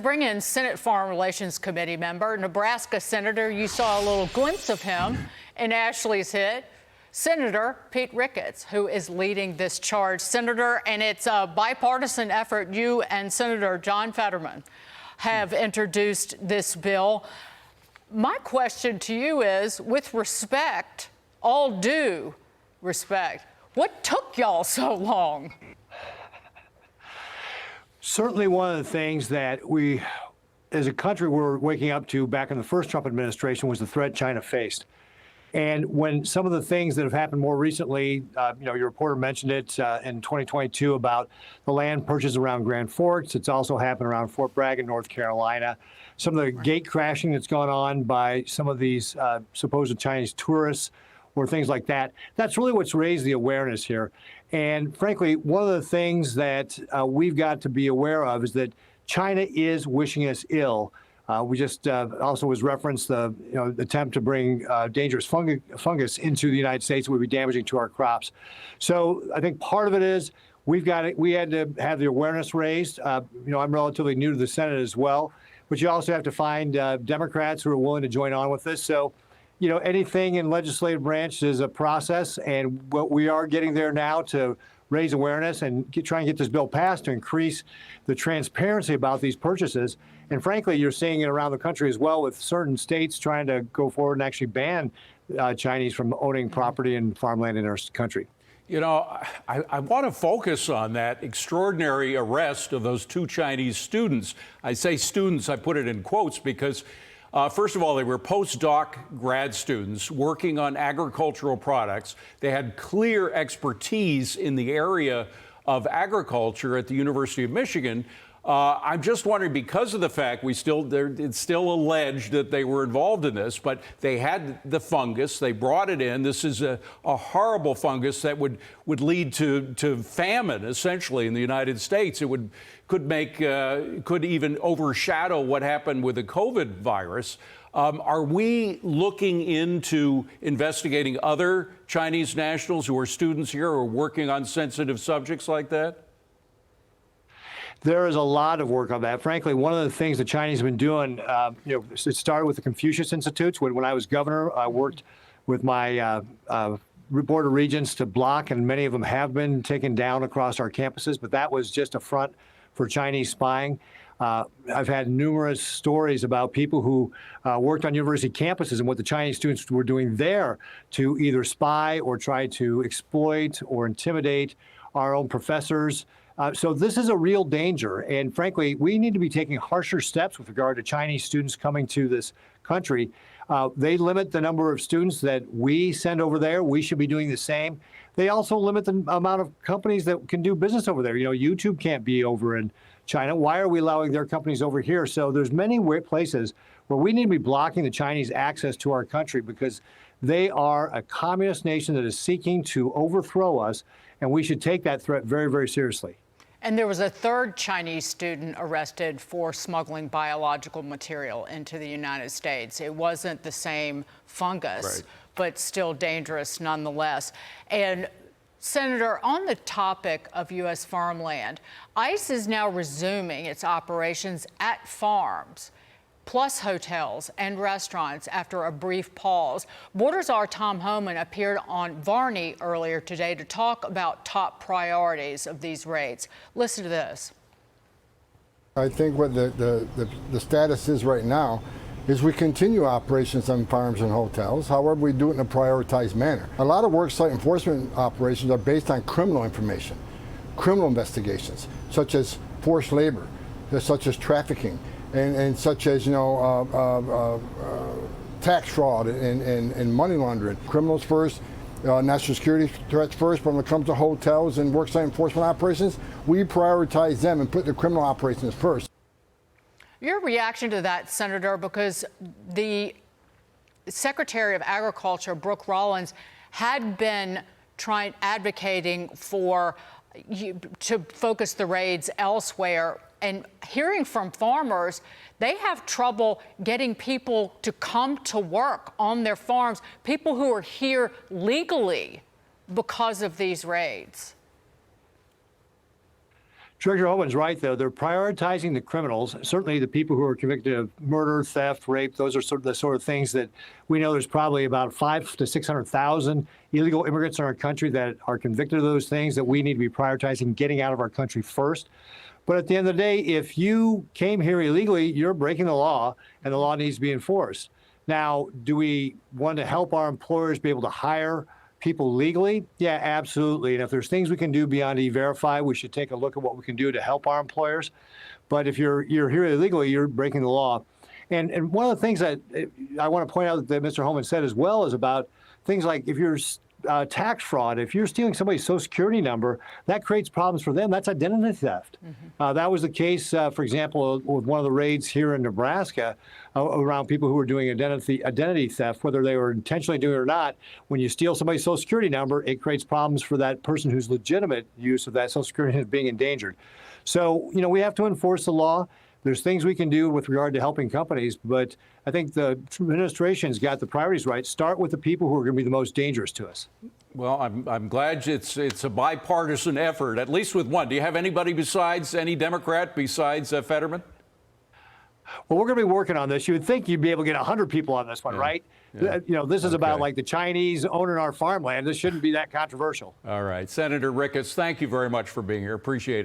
Bring in Senate Farm Relations Committee member, Nebraska Senator. You saw a little glimpse of him in Ashley's hit. Senator Pete Ricketts, who is leading this charge. Senator, and it's a bipartisan effort. You and Senator John Fetterman have introduced this bill. My question to you is, with respect, all due respect, what took y'all so long? Certainly one of the things that we, as a country, were waking up to back in the first Trump administration was the threat China faced. And when some of the things that have happened more recently, your reporter mentioned it in 2022 about the land purchase around Grand Forks. It's also happened around Fort Bragg in North Carolina. Some of the gate crashing that's gone on by some of these supposed Chinese tourists or things like that. That's really what's raised the awareness here. And frankly, one of the things that we've got to be aware of is that China is wishing us ill. We just also was referenced the attempt to bring dangerous fungus into the United States that would be damaging to our crops. So I think part of it is we had to have the awareness raised. I'm relatively new to the Senate as well, but you also have to find Democrats who are willing to join on with this. So, anything in legislative branch is a process, and what we are getting there now to raise awareness and try and get this bill passed to increase the transparency about these purchases. And frankly, you're seeing it around the country as well, with certain states trying to go forward and actually ban Chinese from owning property and farmland in our country. I want to focus on that extraordinary arrest of those two Chinese students. I say students, I put it in quotes because first of all, they were postdoc grad students working on agricultural products. They had clear expertise in the area of agriculture at the University of Michigan. I'm just wondering, because of the fact it's still alleged that they were involved in this, but they had the fungus, they brought it in. This is a horrible fungus that would lead to famine, essentially, in the United States. It could even overshadow what happened with the COVID virus. Are we looking into investigating other Chinese nationals who are students here or working on sensitive subjects like that? There is a lot of work on that. Frankly, one of the things the Chinese have been doing, it started with the Confucius Institutes. When I was governor, I worked with my board of regents to block, and many of them have been taken down across our campuses, but that was just a front for Chinese spying. I've had numerous stories about people who worked on university campuses and what the Chinese students were doing there to either spy or try to exploit or intimidate our own professors. So this is a real danger. And frankly, we need to be taking harsher steps with regard to Chinese students coming to this country. They limit the number of students that we send over there. We should be doing the same. They also limit the amount of companies that can do business over there. YouTube can't be over in China. Why are we allowing their companies over here? So there's many places where we need to be blocking the Chinese access to our country because they are a communist nation that is seeking to overthrow us, and we should take that threat very, very seriously. And there was a third Chinese student arrested for smuggling biological material into the United States. It wasn't the same fungus, right, but still dangerous nonetheless. And Senator, on the topic of U.S. farmland, ICE is now resuming its operations at farms, plus hotels and restaurants after a brief pause. Border Czar Tom Homan appeared on Varney earlier today to talk about top priorities of these raids. Listen to this. I think what the status is right now is we continue operations on farms and hotels. However, we do it in a prioritized manner. A lot of worksite enforcement operations are based on criminal information, criminal investigations, such as forced labor, such as trafficking, and such as tax fraud and money laundering. Criminals first, national security threats first, but when it comes to hotels and worksite enforcement operations, we prioritize them and put the criminal operations first. Your reaction to that, Senator, because the Secretary of Agriculture, Brooke Rollins, had been advocating to focus the raids elsewhere. And hearing from farmers, they have trouble getting people to come to work on their farms, people who are here legally because of these raids. Treasurer Homan's right, though. They're prioritizing the criminals, certainly the people who are convicted of murder, theft, rape. Those are the sort of things that we know there's probably about 500,000 to 600,000 illegal immigrants in our country that are convicted of those things that we need to be prioritizing getting out of our country first. But at the end of the day, if you came here illegally, you're breaking the law, and the law needs to be enforced. Now, do we want to help our employers be able to hire people legally? Yeah, absolutely. And if there's things we can do beyond E-Verify, we should take a look at what we can do to help our employers. But if you're here illegally, you're breaking the law. And one of the things that I want to point out that Mr. Homan said as well is about things like if you're tax fraud, if you're stealing somebody's Social Security number, that creates problems for them. That's identity theft. That was the case, for example, with one of the raids here in Nebraska around people who were doing identity theft, whether they were intentionally doing it or not. When you steal somebody's Social Security number, it creates problems for that person whose legitimate use of that Social Security is being endangered. So, we have to enforce the law. There's things we can do with regard to helping companies, but I think the administration's got the priorities right. Start with the people who are going to be the most dangerous to us. Well, I'm glad it's a bipartisan effort, at least with one. Do you have anybody any Democrat besides Fetterman? Well, we're going to be working on this. You would think you'd be able to get 100 people on this one, right? Yeah. This is about like the Chinese owning our farmland. This shouldn't be that controversial. All right. Senator Ricketts, thank you very much for being here. Appreciate it.